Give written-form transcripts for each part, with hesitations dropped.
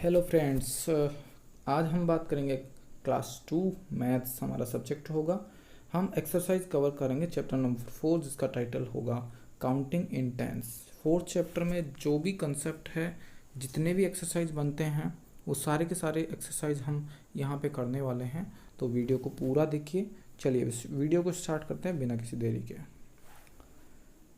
Hello friends, आज हम बात करेंगे क्लास 2 मैथ्स हमारा सब्जेक्ट होगा। हम एक्सरसाइज कवर करेंगे चैप्टर नंबर 4 जिसका टाइटल होगा counting in tens. Fourth chapter में जो भी कंसेप्ट है, जितने भी एक्सरसाइज बनते हैं, वो सारे के सारे एक्सरसाइज हम यहाँ पे करने वाले हैं। तो वीडियो को पूरा देखिए। चलिए इस वीडियो को स्टार्ट करते हैं बिना किसी देरी के।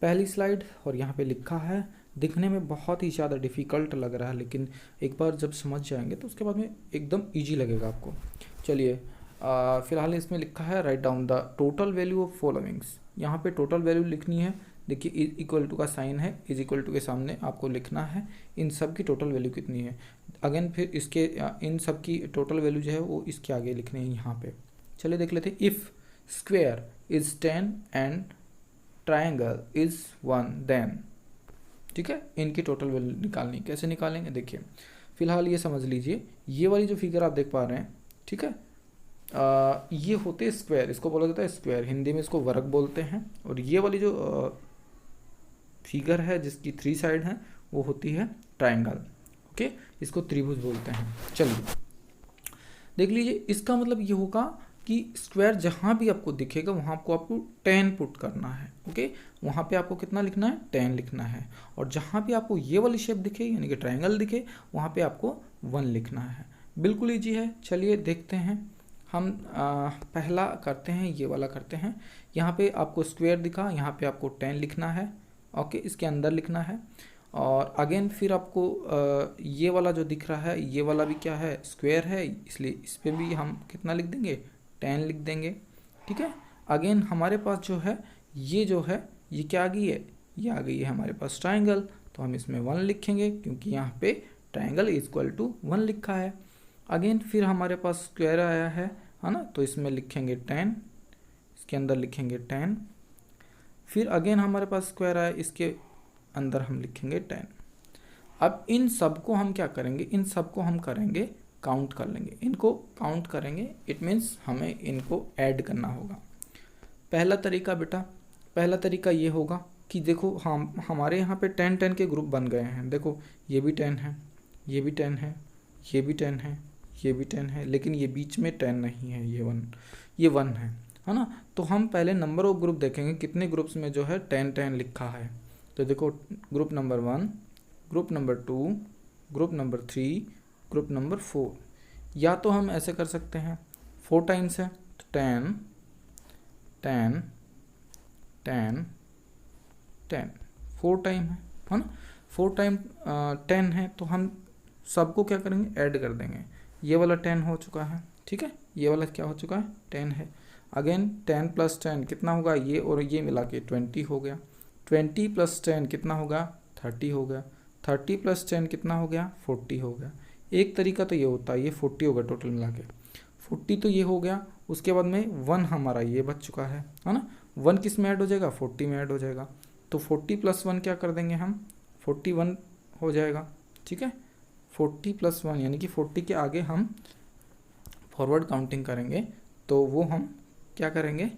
पहली स्लाइड और यहाँ पे लिखा है, दिखने में बहुत ही ज़्यादा डिफ़िकल्ट लग रहा है, लेकिन एक बार जब समझ जाएंगे तो उसके बाद में एकदम इजी लगेगा आपको। चलिए फिलहाल इसमें लिखा है write down the total value of followings. यहाँ पे टोटल वैल्यू लिखनी है। देखिए इज इक्वल टू का साइन है, इज इक्वल टू के सामने आपको लिखना है इन सब की टोटल वैल्यू कितनी है। अगेन फिर इसके इन सब की टोटल वैल्यू जो है वो इसके आगे लिखनी है यहाँ पे। चलिए देख लेते हैं। If square is 10 and triangle is 1 then, ठीक है, इनकी टोटल वैल्यू निकालनी। कैसे निकालेंगे देखिए, फिलहाल ये समझ लीजिए, ये वाली जो फिगर आप देख पा रहे हैं, ठीक है, ये होते हैं स्क्वायर, इसको बोला जाता है स्क्वायर, हिंदी में इसको वर्ग बोलते हैं। और ये वाली जो फिगर है जिसकी 3 साइड हैं वो होती है ट्राइंगल। ओके, इसको त्रिभुज बोलते हैं। चलिए देख लीजिए, इसका मतलब ये होगा कि स्क्वायर जहाँ भी आपको दिखेगा वहाँ आपको 10 पुट करना है। ओके, वहाँ पे आपको कितना लिखना है, 10 लिखना है। और जहाँ भी आपको ये वाली शेप दिखे यानी कि ट्रायंगल दिखे वहाँ पे आपको 1 लिखना है। बिल्कुल ईजी है। चलिए देखते हैं। हम पहला करते हैं, ये वाला करते हैं। यहाँ पे आपको स्क्वायर दिखा, यहाँ पे आपको 10 लिखना है। ओके, इसके अंदर लिखना है। और अगेन फिर आपको ये वाला जो दिख रहा है, ये वाला भी क्या है, स्क्वायर है, इसलिए इस पर भी हम कितना लिख देंगे, 10 लिख देंगे। ठीक है, अगेन हमारे पास जो है ये जो है ये क्या आ गई है, ये आ गई है हमारे पास ट्राइंगल, तो हम इसमें 1 लिखेंगे क्योंकि यहाँ पे ट्राइंगल इज इक्वल टू 1 लिखा है। अगेन फिर हमारे पास स्क्वायर आया है ना, तो इसमें लिखेंगे 10, इसके अंदर लिखेंगे 10। फिर अगेन हमारे पास स्क्वायर आया, इसके अंदर हम लिखेंगे 10। अब इन सब को हम क्या करेंगे, इन सब को हम करेंगे काउंट कर लेंगे, इनको काउंट करेंगे। इट मीन्स हमें इनको ऐड करना होगा। पहला तरीका बेटा, पहला तरीका ये होगा कि देखो हम हमारे यहाँ पे 10 के ग्रुप बन गए हैं। देखो ये भी 10 है, ये भी 10 है, ये भी 10 है, ये भी 10 है, लेकिन ये बीच में 10 नहीं है, ये 1 है ना। तो हम पहले नंबर ऑफ ग्रुप देखेंगे, कितने ग्रुप्स में जो है 10 लिखा है। तो देखो group number 1, group number 2, group number 3, group number 4। या तो हम ऐसे कर सकते हैं, 4 टाइम्स है तो 10 10 10 10, 4 टाइम है ना। 4 टाइम 10 है तो हम सबको क्या करेंगे, ऐड कर देंगे। ये वाला 10 हो चुका है, ठीक है, ये वाला क्या हो चुका है, 10 है। अगेन 10 + 10 कितना होगा, ये और ये मिला के 20 हो गया। 20 + 10 कितना होगा, 30 हो गया। 30 + 10 कितना हो गया, 40 हो गया। एक तरीका तो ये होता है, ये 40 होगा टोटल मिला के, 40 तो ये हो गया। उसके बाद में 1 हमारा ये बच चुका है ना। 1 किस में ऐड हो जाएगा, 40 में ऐड हो जाएगा। तो 40 + 1 क्या कर देंगे हम, 41 हो जाएगा। ठीक है, 40 + 1 यानी कि 40 के आगे हम फॉरवर्ड काउंटिंग करेंगे तो वो हम क्या करेंगे,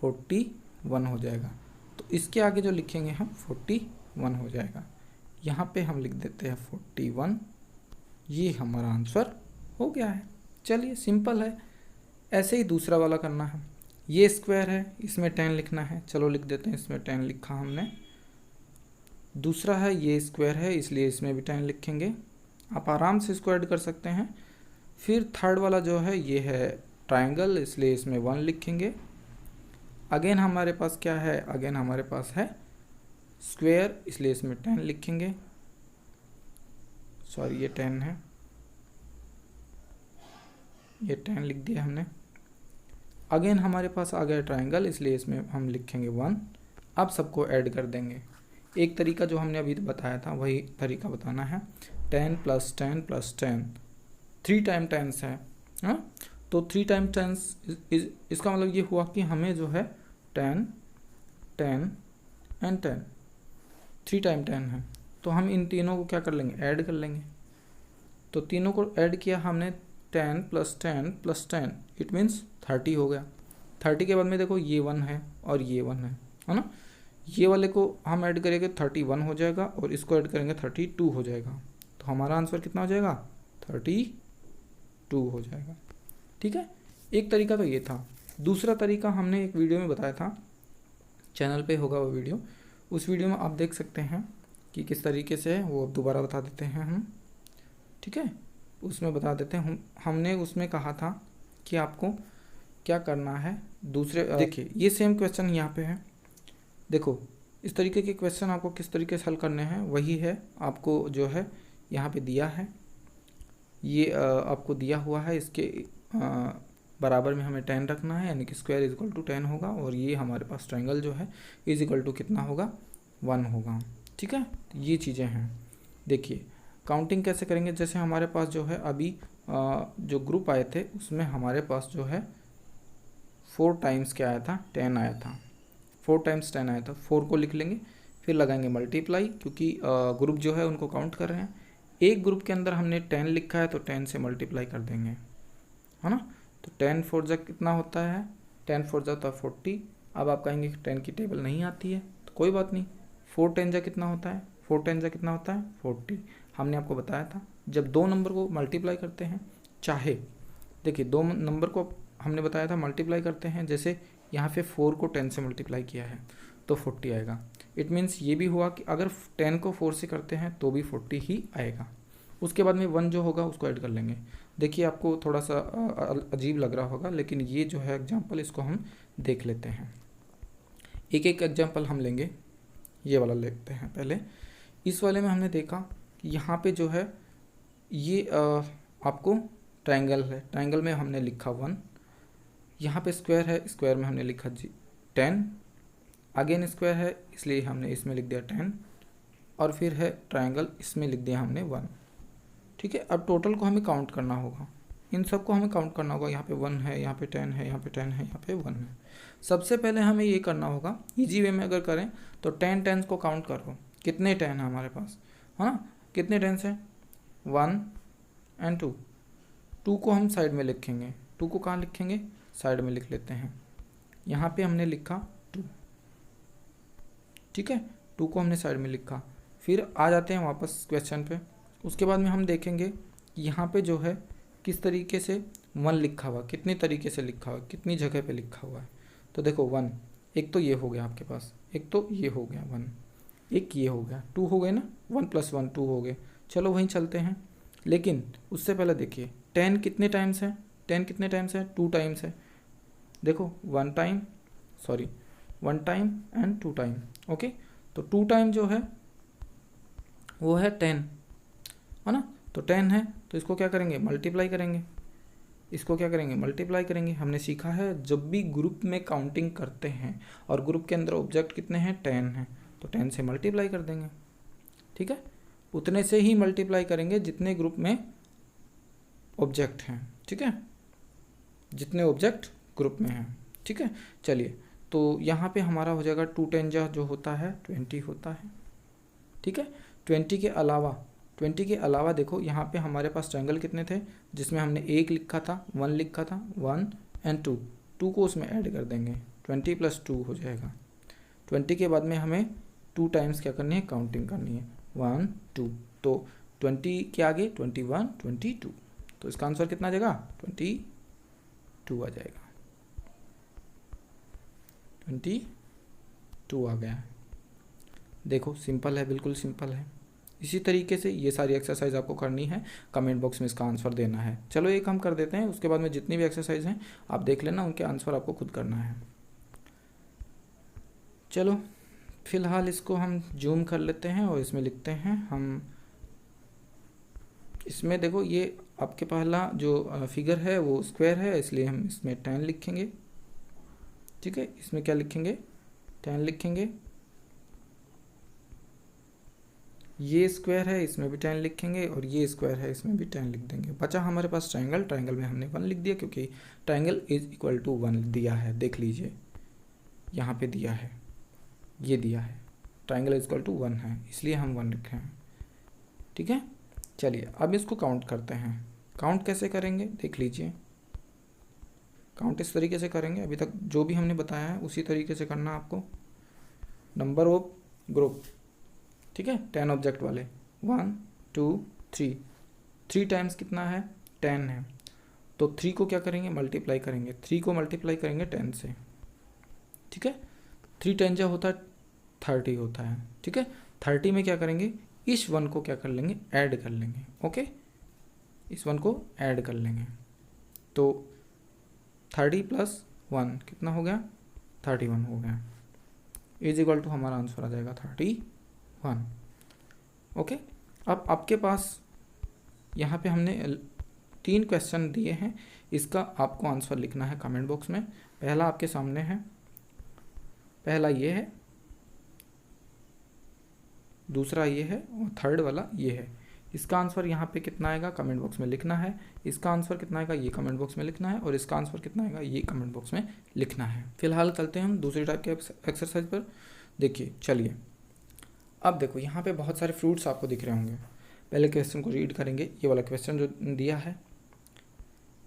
41 हो जाएगा। तो इसके आगे जो लिखेंगे हम 41 हो जाएगा। यहाँ पे हम लिख देते हैं 41। ये हमारा आंसर हो गया है। चलिए सिंपल है। ऐसे ही दूसरा वाला करना है। ये स्क्वायर है, इसमें 10 लिखना है, चलो लिख देते हैं, इसमें 10 लिखा हमने। दूसरा है ये स्क्वायर है, इसलिए इसमें भी 10 लिखेंगे। आप आराम से इसको ऐड कर सकते हैं। फिर थर्ड वाला जो है ये है ट्राइंगल, इसलिए इसमें 1 लिखेंगे। अगेन हमारे पास क्या है, अगेन हमारे पास है स्क्वायर, इसलिए इसमें 10 लिखेंगे। सॉरी ये 10 है, ये 10 लिख दिया हमने। अगेन हमारे पास आ गया ट्राइंगल, इसलिए इसमें हम लिखेंगे 1। अब सबको ऐड कर देंगे। एक तरीका जो हमने अभी बताया था वही तरीका बताना है। 10 + 10 + 10, 3 टाइम 10 है हाँ। तो 3 टाइम 10 इसका मतलब ये हुआ कि हमें जो है 10 10 एंड 10, 3 टाइम 10 है। तो हम इन तीनों को क्या कर लेंगे, ऐड कर लेंगे। तो तीनों को ऐड किया हमने, 10 + 10 + 10, इट मीन्स 30 हो गया। 30 के बाद में देखो ये 1 है और ये 1 है ना। ये वाले को हम ऐड करेंगे 31 हो जाएगा और इसको ऐड करेंगे 32 हो जाएगा। तो हमारा आंसर कितना हो जाएगा, 32 हो जाएगा। ठीक है, एक तरीका तो ये था। दूसरा तरीका हमने एक वीडियो में बताया था, चैनल पे होगा वो वीडियो, उस वीडियो में आप देख सकते हैं कि किस तरीके से है, वो दोबारा बता देते हैं हम। ठीक है, उसमें बता देते हैं हमने उसमें कहा था कि आपको क्या करना है। दूसरे देखिए ये सेम क्वेश्चन यहाँ पे है, देखो इस तरीके के क्वेश्चन आपको किस तरीके से हल करने हैं वही है, आपको जो है यहाँ पे दिया है, ये आपको दिया हुआ है, इसके बराबर में हमें 10 रखना है, यानी कि स्क्वायर इज इक्वल टू 10 होगा, और ये हमारे पास ट्रायंगल जो है इज इक्वल टू कितना होगा, 1 होगा। ठीक है, ये चीज़ें हैं। देखिए काउंटिंग कैसे करेंगे, जैसे हमारे पास जो है अभी जो ग्रुप आए थे उसमें हमारे पास जो है 4 टाइम्स क्या आया था, 10 आया था, 4 टाइम्स 10 आया था। 4 को लिख लेंगे, फिर लगाएंगे मल्टीप्लाई, क्योंकि ग्रुप जो है उनको काउंट कर रहे हैं। एक ग्रुप के अंदर हमने 10 लिखा है तो 10 से मल्टीप्लाई कर देंगे, है ना। तो 10 4 जा कितना होता है, 10 4 जा होता है 40। अब आप कहेंगे 10 की टेबल नहीं आती है, तो कोई बात नहीं, 4 10 जा कितना होता है, 4 10 जा कितना होता है 40। हमने आपको बताया था जब दो नंबर को मल्टीप्लाई करते हैं, चाहे देखिए दो नंबर को हमने बताया था मल्टीप्लाई करते हैं, जैसे यहाँ पे 4 को 10 से मल्टीप्लाई किया है तो 40 आएगा। इट मीन्स ये भी हुआ कि अगर 10 को 4 से करते हैं तो भी 40 ही आएगा। उसके बाद में 1 जो होगा उसको ऐड कर लेंगे। देखिए आपको थोड़ा सा अजीब लग रहा होगा, लेकिन ये जो है एग्जाम्पल, इसको हम देख लेते हैं। एक एक एग्जाम्पल हम लेंगे, ये वाला लेते हैं पहले। इस वाले में हमने देखा कि यहाँ पे जो है ये आपको ट्रायंगल है, ट्रायंगल में हमने लिखा 1, यहाँ पे स्क्वायर है, स्क्वायर में हमने लिखा 10, अगेन स्क्वायर है इसलिए हमने इसमें लिख दिया 10, और फिर है ट्रायंगल, इसमें लिख दिया हमने 1। ठीक है, अब टोटल को हमें काउंट करना होगा, इन सब को हमें काउंट करना होगा। यहाँ पे 1 है, यहाँ पे 10 है, यहाँ पे 10 है, यहाँ पे 1 है। सबसे पहले हमें ये करना होगा, इजी वे में अगर करें तो 10 10 को काउंट करो, कितने 10 है हमारे पास, है ना, कितने 10 है, 1 एंड 2। 2 को हम साइड में लिखेंगे, 2 को कहाँ लिखेंगे, साइड में लिख लेते हैं। यहाँ पे हमने लिखा 2, ठीक है, 2 को हमने साइड में लिखा। फिर आ जाते हैं वापस क्वेश्चन पे। उसके बाद में हम देखेंगे यहाँ पे जो है किस तरीके से 1 लिखा हुआ, कितने तरीके से लिखा हुआ, कितनी जगह पे लिखा हुआ है। तो देखो 1, एक तो ये हो गया आपके पास, एक तो ये हो गया 1, एक ये हो गया, 2 हो गए ना, 1 + 1 2 हो गए। चलो वहीं चलते हैं, लेकिन उससे पहले देखिए 10 कितने टाइम्स है, 10 कितने टाइम्स है, 2 टाइम्स है। देखो 1 टाइम एंड 2 टाइम, ओके। तो 2 टाइम जो है वो है 10, है ना। तो 10 है तो इसको क्या करेंगे, मल्टीप्लाई करेंगे, इसको क्या करेंगे, मल्टीप्लाई करेंगे। हमने सीखा है जब भी ग्रुप में काउंटिंग करते हैं और ग्रुप के अंदर ऑब्जेक्ट कितने हैं, 10 हैं, तो 10 से मल्टीप्लाई कर देंगे। ठीक है, उतने से ही मल्टीप्लाई करेंगे जितने ग्रुप में ऑब्जेक्ट हैं। ठीक है, जितने ऑब्जेक्ट ग्रुप में हैं। ठीक है, चलिए तो यहाँ पे हमारा हो जाएगा 2 10 जो होता है 20 होता है। ठीक है, 20 के अलावा देखो यहाँ पे हमारे पास ट्रायंगल कितने थे, जिसमें हमने 1 लिखा था, 1 लिखा था, 1 एंड 2 को उसमें ऐड कर देंगे, 20 + 2 हो जाएगा। 20 के बाद में हमें 2 टाइम्स क्या करनी है, काउंटिंग करनी है, 1 2। तो 20 के आगे 21 22, तो इसका आंसर कितना आ जाएगा, 22 आ जाएगा, 22 आ गया है। देखो सिंपल है, बिल्कुल सिंपल है। इसी तरीके से ये सारी एक्सरसाइज आपको करनी है, कमेंट बॉक्स में इसका आंसर देना है। चलो एक हम कर देते हैं, उसके बाद में जितनी भी एक्सरसाइज हैं आप देख लेना, उनके आंसर आपको खुद करना है। चलो फिलहाल इसको हम जूम कर लेते हैं और इसमें लिखते हैं हम, इसमें देखो ये आपके पहला जो फिगर है वो स्क्वायर है, इसलिए हम इसमें 10 लिखेंगे। ठीक है, इसमें क्या लिखेंगे, 10 लिखेंगे। ये स्क्वायर है, इसमें भी 10 लिखेंगे, और ये स्क्वायर है, इसमें भी 10 लिख देंगे। बचा हमारे पास ट्रायंगल, ट्रायंगल में हमने 1 लिख दिया, क्योंकि ट्रायंगल इज इक्वल टू 1 दिया है। देख लीजिए यहाँ पे दिया है, ये दिया है, ट्रायंगल इज इक्वल टू 1 है, इसलिए हम 1 लिखे हैं। ठीक है, चलिए अब इसको काउंट करते हैं। काउंट कैसे करेंगे देख लीजिए, काउंट इस तरीके से करेंगे, अभी तक जो भी हमने बताया है उसी तरीके से करना आपको। नंबर ऑफ ग्रुप, ठीक है, 10 ऑब्जेक्ट वाले, 1 2 3, 3 टाइम्स कितना है 10 है, तो 3 को क्या करेंगे मल्टीप्लाई करेंगे, 3 को मल्टीप्लाई करेंगे 10 से, ठीक है। 3 10 जो होता है 30 होता है, ठीक है। 30 में क्या करेंगे इस 1 को क्या कर लेंगे ऐड कर लेंगे, ओके, इस 1 को ऐड कर लेंगे, तो 30 + 1 कितना हो गया 31 हो गया, इज इक्वल टू हमारा आंसर आ जाएगा 31, ओके। अब आपके पास यहाँ पे हमने 3 क्वेश्चन दिए हैं, इसका आपको आंसर लिखना है कमेंट बॉक्स में। पहला आपके सामने है, पहला ये है, दूसरा ये है और थर्ड वाला ये है। इसका आंसर यहाँ पे कितना आएगा कमेंट बॉक्स में लिखना है, इसका आंसर कितना आएगा ये कमेंट बॉक्स में लिखना है, और इसका आंसर कितना आएगा ये कमेंट बॉक्स में लिखना है। फिलहाल चलते हैं हम दूसरी टाइप के एक्सरसाइज पर। देखिए चलिए, अब देखो यहाँ पे बहुत सारे फ्रूट्स आपको दिख रहे होंगे। पहले क्वेश्चन को रीड करेंगे, ये वाला क्वेश्चन जो दिया है,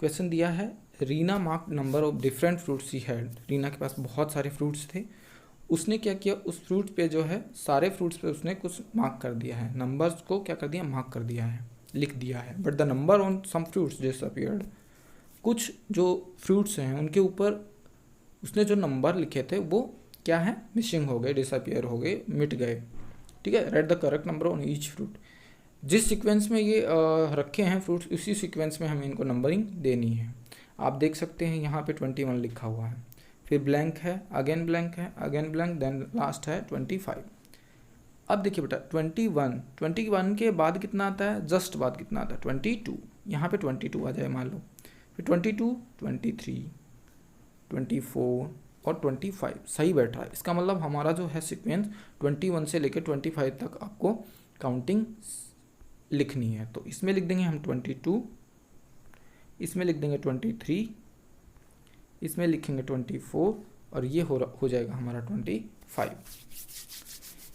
क्वेश्चन दिया है Reena mark number of different fruits she had. Reena के पास बहुत सारे फ्रूट्स थे, उसने क्या किया उस फ्रूट पे जो है सारे फ्रूट्स पे उसने कुछ मार्क कर दिया है, नंबर्स को क्या कर दिया मार्क कर दिया है, लिख दिया है। But the number on some fruits disappeared, कुछ जो फ्रूट्स हैं उनके ऊपर उसने जो नंबर लिखे थे वो क्या है मिसिंग हो गए, डिसअपीयर हो गए, मिट गए, ठीक है। Right the correct number on each fruit, जिस सीक्वेंस में ये रखे हैं फ्रूट्स उसी सीक्वेंस में हमें इनको नंबरिंग देनी है। आप देख सकते हैं यहाँ पे 21 लिखा हुआ है, फिर ब्लैंक है, अगेन ब्लैंक है, अगेन ब्लैंक, देन लास्ट है 25। अब देखिए बेटा 21 के बाद कितना आता है, जस्ट बाद कितना आता है 22, यहाँ पे 22 आ जाए मान लो, फिर 22, 23, 24 और 25 सही बैठ रहा है। इसका मतलब हमारा जो है सीक्वेंस 21 से लेकर 25 तक आपको काउंटिंग लिखनी है। तो इसमें लिख देंगे हम 22, इसमें लिख देंगे 23, इसमें लिखेंगे 24 और ये हो जाएगा हमारा 25।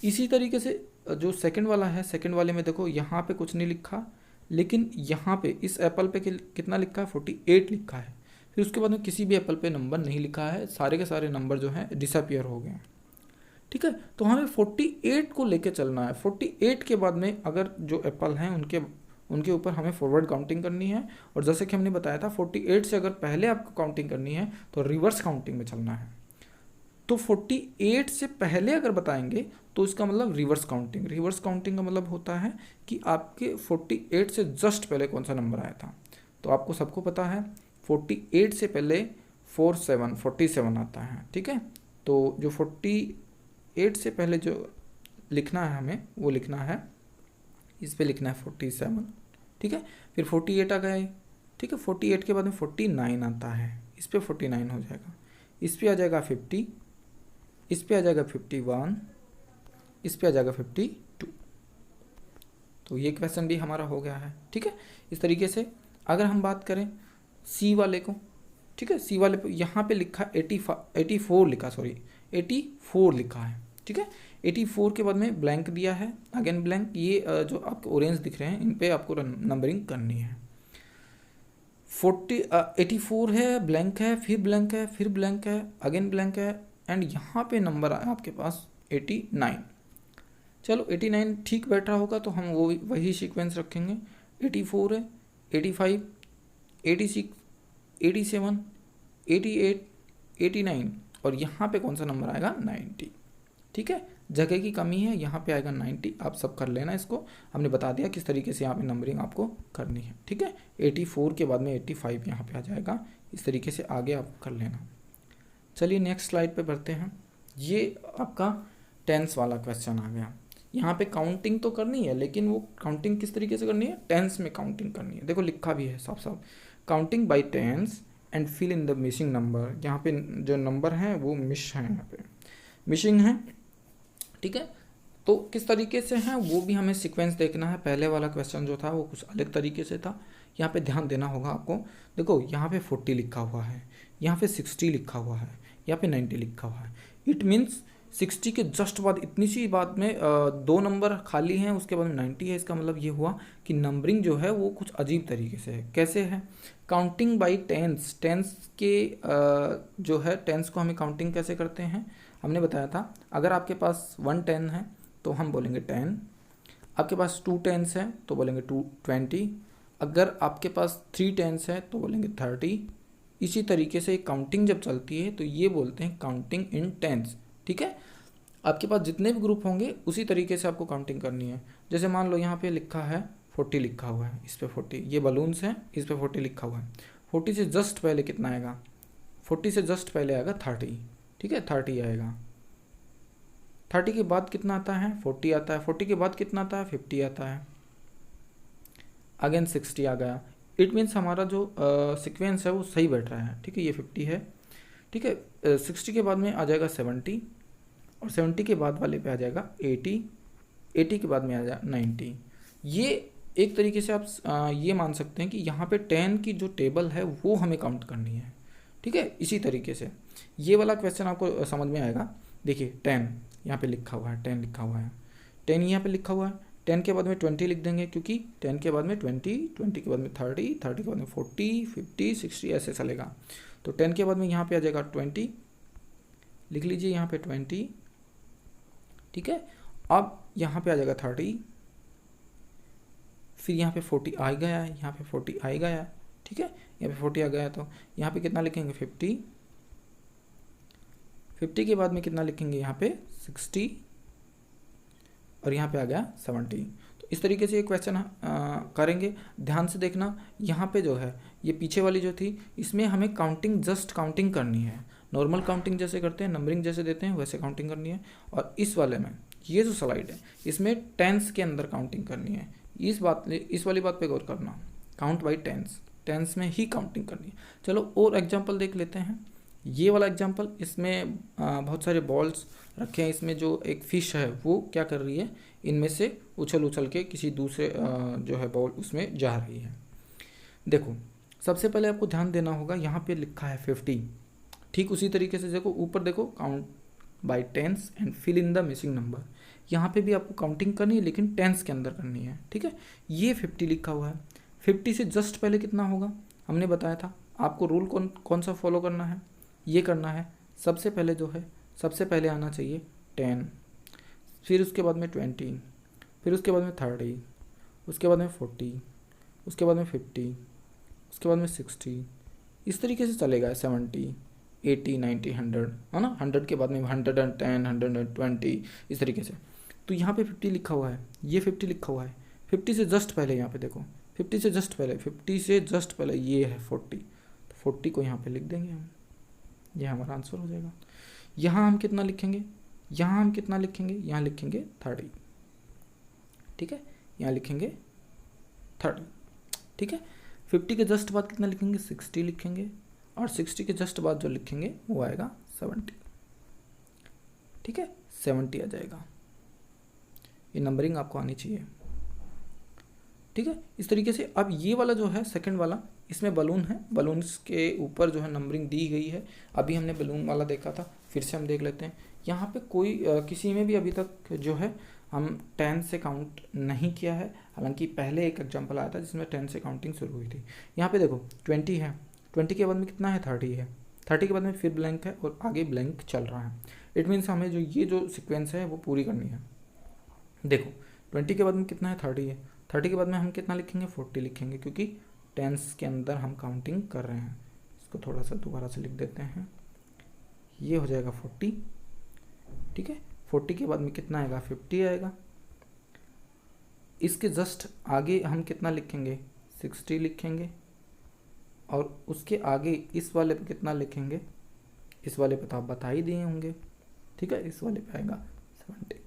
इसी तरीके से जो सेकंड वाला है, सेकंड वाले में देखो यहाँ पे कुछ नहीं लिखा, लेकिन यहाँ पे इस एप्पल पे कितना लिखा है 48 लिखा है। फिर उसके बाद में किसी भी एप्पल पे नंबर नहीं लिखा है, सारे के सारे नंबर जो हैं डिसअपीयर हो गए हैं, ठीक है। तो हमें 48 को लेके चलना है। 48 के बाद में अगर जो एप्पल हैं उनके ऊपर हमें फॉरवर्ड काउंटिंग करनी है, और जैसे कि हमने बताया था 48 से अगर पहले आपको काउंटिंग करनी है तो रिवर्स काउंटिंग में चलना है। तो 48 से पहले अगर बताएंगे तो इसका मतलब रिवर्स काउंटिंग। रिवर्स काउंटिंग का मतलब होता है कि आपके 48 से जस्ट पहले कौन सा नंबर आया था। तो आपको सबको पता है 48 से पहले 47 आता है, ठीक है। तो जो 48 से पहले जो लिखना है हमें वो लिखना है, इस पे लिखना है 47, ठीक है। फिर 48 आ गए, ठीक है। 48 के बाद में 49 आता है, इस पे 49 हो जाएगा, इस पे आ जाएगा 50, इस पे आ जाएगा 51, इस पे आ जाएगा 52। तो ये क्वेश्चन भी हमारा हो गया है, ठीक है। इस तरीके से अगर हम बात करें सी वाले को, ठीक है, सी वाले पे यहाँ पे लिखा 84 लिखा, सॉरी 84 लिखा है, ठीक है। 84 के बाद में ब्लैंक दिया है, अगेन ब्लैंक, ये जो आपको ऑरेंज दिख रहे हैं इन पे आपको नंबरिंग करनी है। 84 है, ब्लैंक है, फिर ब्लैंक है, फिर ब्लैंक है, अगेन ब्लैंक है, एंड यहाँ पे नंबर आया आपके पास 89। चलो 89 ठीक बैठ रहा होगा तो हम वही सीक्वेंस रखेंगे। 84 है, 85, 86, 87, 88, 89 और यहाँ पे कौन सा नंबर आएगा 90, ठीक है। जगह की कमी है, यहाँ पे आएगा 90। आप सब कर लेना इसको, हमने बता दिया किस तरीके से यहाँ पे नंबरिंग आपको करनी है, ठीक है। 84 के बाद में 85 यहाँ पे आ जाएगा, इस तरीके से आगे आप कर लेना। चलिए नेक्स्ट स्लाइड पे बढ़ते हैं। ये आपका टेंस वाला क्वेश्चन आ गया। यहाँ पे काउंटिंग तो करनी है, लेकिन वो काउंटिंग किस तरीके से करनी है, टेंस में काउंटिंग करनी है। देखो लिखा भी है साफ साफ, counting by tens and fill in the missing number. यहाँ पे जो नंबर हैं वो मिस हैं, यहाँ पे मिसिंग है, ठीक है। तो किस तरीके से हैं वो भी हमें सीक्वेंस देखना है। पहले वाला क्वेश्चन जो था वो कुछ अलग तरीके से था, यहाँ पे ध्यान देना होगा आपको। देखो यहाँ पे 40 लिखा हुआ है, यहाँ पे 60 लिखा हुआ है, यहाँ पे 90 लिखा हुआ है। इट मीन्स 60 के जस्ट बाद इतनी सी बात में 2 नंबर खाली हैं, उसके बाद में 90 है। इसका मतलब ये हुआ कि नंबरिंग जो है वो कुछ अजीब तरीके से है। कैसे है, काउंटिंग बाई टेंस। टेंस के जो है टेंस को हमें काउंटिंग कैसे करते हैं हमने बताया था। अगर आपके पास 1 10 है तो हम बोलेंगे 10, आपके पास 2 10s है तो बोलेंगे 20, अगर आपके पास 3 टेंस है तो बोलेंगे 30। इसी तरीके से काउंटिंग जब चलती है तो ये बोलते हैं काउंटिंग इन टेंस। ठीक है, आपके पास जितने भी ग्रुप होंगे उसी तरीके से आपको काउंटिंग करनी है। जैसे मान लो यहाँ पे लिखा है 40 लिखा हुआ है, इस पे 40, ये बलून्स हैं, इस पे 40 लिखा हुआ है। 40 से जस्ट पहले कितना आएगा? 40 से जस्ट पहले आएगा 30। ठीक है, 30 आएगा। 30 के बाद कितना आता है? 40 आता है। 40 के बाद कितना आता है? 50 आता है। अगेन 60 आ गया। इट मीन्स हमारा जो सीक्वेंस है वो सही बैठ रहा है। ठीक है, ये 50 है। ठीक है, 60 के बाद में आ जाएगा 70, और 70 के बाद वाले पे आ जाएगा 80, 80 के बाद में आ जाएगा 90। ये एक तरीके से आप ये मान सकते हैं कि यहाँ पे 10 की जो टेबल है वो हमें काउंट करनी है। ठीक है, इसी तरीके से ये वाला क्वेश्चन आपको समझ में आएगा। देखिए 10 यहाँ पे लिखा हुआ है, 10 लिखा हुआ है, 10 यहाँ पे लिखा हुआ है। 10 के बाद में 20 लिख देंगे, क्योंकि 10 के बाद में 20, 20 के बाद में 30, 30 के बाद में 40, 50, 60 ऐसे चलेगा। तो 10 के बाद में यहाँ पे आ जाएगा 20, लिख लीजिए यहाँ पे 20। ठीक है, अब यहाँ पे आ जाएगा 30, फिर यहाँ पे 40 आ गया है, यहाँ पे 40 आ गया है। ठीक है, यहाँ पे 40 आ गया है, तो यहाँ पे कितना लिखेंगे? 50। 50 के बाद में कितना लिखेंगे? यहाँ पे 60, और यहाँ पे आ गया 70। तो इस तरीके से ये क्वेश्चन करेंगे। ध्यान से देखना, यहाँ पे जो है ये पीछे वाली जो थी इसमें हमें काउंटिंग, जस्ट काउंटिंग करनी है। नॉर्मल काउंटिंग जैसे करते हैं, नंबरिंग जैसे देते हैं, वैसे काउंटिंग करनी है। और इस वाले में ये जो स्लाइड है इसमें टेंस के अंदर काउंटिंग करनी है। इस वाली बात पे गौर करना, काउंट बाई टेंस, टेंस में ही काउंटिंग करनी है। चलो और एग्जाम्पल देख लेते हैं। ये वाला एग्जाम्पल, इसमें बहुत सारे बॉल्स रखे हैं। इसमें जो एक फिश है वो क्या कर रही है? इनमें से उछल उछल के किसी दूसरे जो है बॉल उसमें जा रही है। देखो सबसे पहले आपको ध्यान देना होगा, यहाँ पे लिखा है 50। ठीक उसी तरीके से देखो ऊपर देखो, count by tens and fill in the missing number. यहाँ पे भी आपको काउंटिंग करनी है, लेकिन टेंस के अंदर करनी है। ठीक है, ये 50 लिखा हुआ है। 50 से जस्ट पहले कितना होगा? हमने बताया था आपको रूल कौन सा फॉलो करना है, ये करना है। सबसे पहले जो है, सबसे पहले आना चाहिए 10, फिर उसके बाद में 20, फिर उसके बाद में 30, उसके बाद में 40, उसके बाद में 50, उसके बाद में 60, इस तरीके से चलेगा। 70, 80, 90, 100, है ना। 100 के बाद में 110, 120, इस तरीके से। तो यहाँ पे 50 लिखा हुआ है, ये 50 लिखा हुआ है। 50 से जस्ट पहले यहाँ पे देखो, 50 से जस्ट पहले, 50 से जस्ट पहले ये है 40, तो 40 को यहाँ पे लिख देंगे हम, ये हमारा आंसर हो जाएगा। यहाँ हम कितना लिखेंगे? यहाँ हम कितना लिखेंगे? यहाँ लिखेंगे 30। ठीक है, यहाँ लिखेंगे 30। ठीक है, 50 के जस्ट बाद कितना लिखेंगे? 60 लिखेंगे, और 60 के जस्ट बाद जो लिखेंगे वो आएगा 70। ठीक है, 70 आ जाएगा। ये नंबरिंग आपको आनी चाहिए। ठीक है, इस तरीके से। अब ये वाला जो है सेकंड वाला, इसमें बलून है, बलून्स के ऊपर जो है नंबरिंग दी गई है। अभी हमने बलून वाला देखा था, फिर से हम देख लेते हैं। यहाँ पे कोई किसी में भी अभी तक जो है हम 10 से काउंट नहीं किया है। हालांकि पहले एक एग्जांपल आया था जिसमें 10 से काउंटिंग शुरू हुई थी। यहाँ पे देखो 20 है, 20 के बाद में कितना है? 30 है, 30 के बाद में फिर ब्लैंक है, और आगे ब्लैंक चल रहा है। इट मीन्स हमें जो ये जो सिक्वेंस है वो पूरी करनी है। देखो 20 के बाद में कितना है? 30 है, 30 के बाद में हम कितना लिखेंगे? 40 लिखेंगे, क्योंकि टेंस के अंदर हम काउंटिंग कर रहे हैं। इसको थोड़ा सा दोबारा से लिख देते हैं, ये हो जाएगा 40। ठीक है, 40 के बाद में कितना आएगा? 50 आएगा। इसके जस्ट आगे हम कितना लिखेंगे? 60 लिखेंगे, और उसके आगे इस वाले पे कितना लिखेंगे? इस वाले पे तो आप बता ही दिए होंगे। ठीक है, इस वाले पे आएगा 70।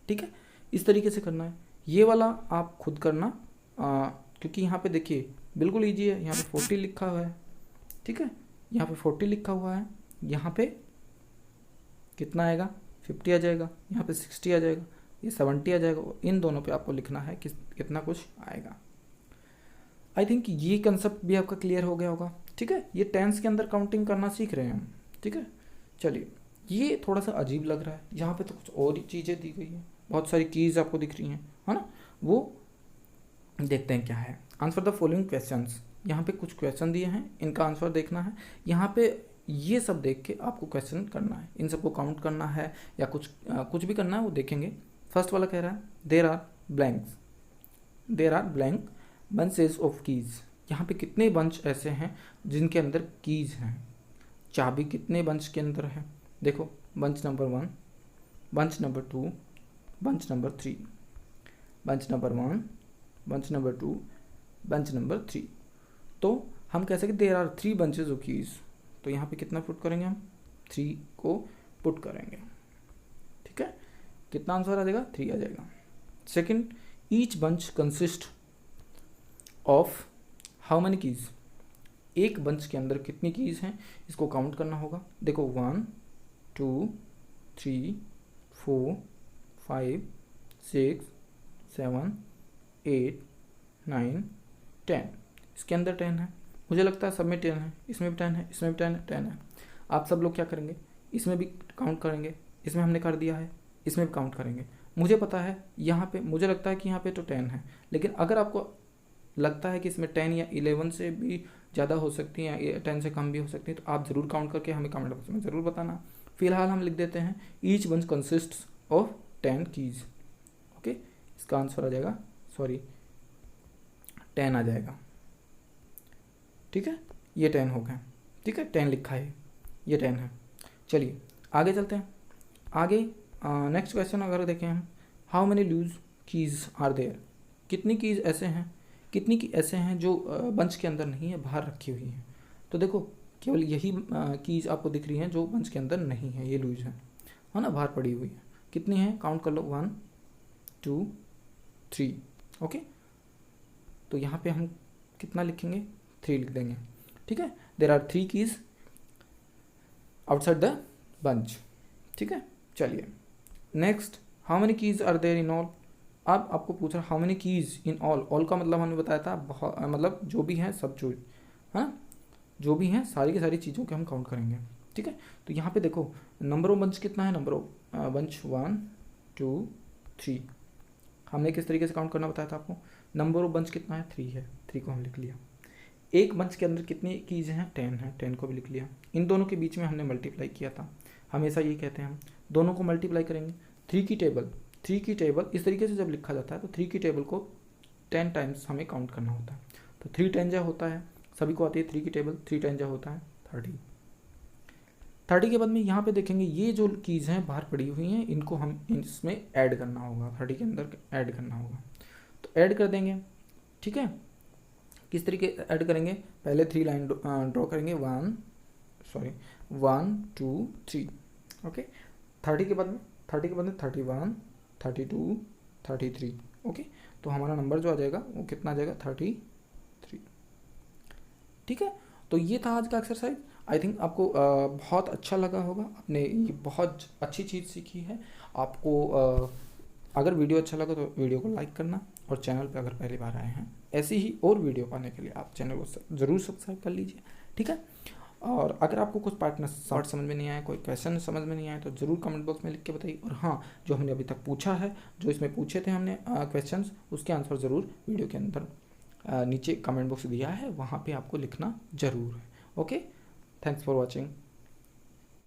ठीक है, इस तरीके से करना है। ये वाला आप खुद करना, क्योंकि यहाँ पे देखिए बिल्कुल ईजी है। यहाँ पे 40 लिखा हुआ है। ठीक है, यहाँ पे 40 लिखा हुआ है, यहाँ पे कितना आएगा? 50 आ जाएगा, यहाँ पे 60 आ जाएगा, ये 70 आ जाएगा। इन दोनों पे आपको लिखना है कि कितना कुछ आएगा। आई थिंक ये कंसेप्ट भी आपका क्लियर हो गया होगा। ठीक है, ये टेंस के अंदर काउंटिंग करना सीख रहे हैं हम। ठीक है, चलिए, ये थोड़ा सा अजीब लग रहा है, यहाँ पे तो कुछ और ही चीज़ें दी गई हैं, बहुत सारी कीज़ आपको दिख रही हैं, है ना। वो देखते हैं क्या है। Answer the following questions. यहाँ पे कुछ क्वेश्चन दिए हैं, इनका आंसर देखना है। यहाँ पे ये सब देख के आपको क्वेश्चन करना है, इन सबको काउंट करना है या कुछ भी करना है वो देखेंगे। फर्स्ट वाला कह रहा है there are blanks, there are blank bunches of keys, यहाँ पे कितने बंच ऐसे हैं जिनके अंदर कीज़ हैं, चाबी कितने बंच के अंदर है। देखो bunch number 1, bunch number 2, bunch number 3, bunch number 1, bunch number 2, bunch number 3। तो हम कह सकते there are 3 bunches of keys. तो यहाँ पे कितना पुट करेंगे हम, 3 को पुट करेंगे। ठीक है, कितना आंसर आ जाएगा, 3 आ जाएगा। Second, each bunch consist of how many keys, एक बंच के अंदर कितनी कीज़ हैं इसको काउंट करना होगा। देखो 1 2 3 4 5 6 7 8 9 10, इसके अंदर 10 है, मुझे लगता है सब में 10 है, इसमें भी 10 है, इसमें भी 10 है। आप सब लोग क्या करेंगे, इसमें भी काउंट करेंगे, इसमें हमने कर दिया है, इसमें भी काउंट करेंगे। मुझे पता है यहाँ पे, मुझे लगता है कि यहाँ पे तो 10 है, लेकिन अगर आपको लगता है कि इसमें 10 या 11 से भी ज़्यादा हो सकती है या 10 से कम भी हो सकती है, तो आप ज़रूर काउंट करके हमें कमेंट बॉक्स में ज़रूर बताना। फिलहाल हम लिख देते हैं each bunch consist of 10 keys. Okay, इसका आंसर आ जाएगा, सॉरी 10 आ जाएगा। ठीक है, ये 10 हो गया। ठीक है, 10 लिखा है, ये 10 है। चलिए आगे चलते हैं। आगे नेक्स्ट क्वेश्चन अगर देखें हम, how many loose keys are there, कितनी कीज़ ऐसे हैं, कितनी की ऐसे हैं जो बंच के अंदर नहीं है, बाहर रखी हुई हैं। तो देखो केवल यही कीज़ आपको दिख रही हैं जो बंच के अंदर नहीं है, ये लूज है ना, बाहर पड़ी हुई है। कितनी है, काउंट कर लो, 1 2 3। ओके, तो यहाँ पे हम कितना लिखेंगे, 3 लिख देंगे। ठीक है, there are 3 keys outside the bunch. ठीक है, चलिए next, how many keys are there in all. अब आपको पूछ रहा how many keys in all, all का मतलब हमने बताया था बहुत, मतलब जो भी हैं सब चीज़, हाँ जो भी हैं सारी की सारी चीज़ों के हम काउंट करेंगे। ठीक है, तो यहाँ पे देखो नंबर ऑफ बंच कितना है, नंबर ऑफ बंच 1 2 3। हमने किस तरीके से काउंट करना बताया था आपको, नंबर ऑफ बंच कितना है, 3 है, 3 को हम लिख लिया। एक बंच के अंदर कितनी कीज़ हैं, 10 है, 10 को भी लिख लिया। इन दोनों के बीच में हमने मल्टीप्लाई किया था, हमेशा ये कहते हैं हम दोनों को मल्टीप्लाई करेंगे। 3 की टेबल इस तरीके से जब लिखा जाता है तो 3 की टेबल को 10 टाइम्स हमें काउंट करना होता है। तो 3 10 जा होता है, सभी को आती है 3 की टेबल, 3 10 जा होता है 30। 30 के बाद में यहाँ पे देखेंगे ये जो कीज़ हैं बाहर पड़ी हुई हैं, इनको हम इसमें ऐड करना होगा, 30 के अंदर ऐड करना होगा। तो ऐड कर देंगे। ठीक है, किस तरीके ऐड करेंगे, पहले 3 लाइन ड्रॉ करेंगे, 1 2 3। ओके, 30 के बाद में 31 32 33। ओके, तो हमारा नंबर जो आ जाएगा वो कितना आ जाएगा, 33। ठीक है, तो ये था आज का एक्सरसाइज। आई थिंक आपको बहुत अच्छा लगा होगा, आपने ये बहुत अच्छी चीज़ सीखी है। आपको अगर वीडियो अच्छा लगा तो वीडियो को लाइक करना, और चैनल पे अगर पहली बार आए हैं ऐसी ही और वीडियो पाने के लिए आप चैनल को ज़रूर सब्सक्राइब कर लीजिए। ठीक है, और अगर आपको कुछ पार्ट शॉर्ट समझ में नहीं आया, कोई क्वेश्चन समझ में नहीं आया, तो ज़रूर कमेंट बॉक्स में लिख के बताइए। और हाँ, जो हमने अभी तक पूछा है, जो इसमें पूछे थे हमने क्वेश्चंस, उसके आंसर ज़रूर वीडियो के अंदर नीचे कमेंट बॉक्स दिया है, वहाँ पे आपको लिखना ज़रूर है। Okay, thanks for watching.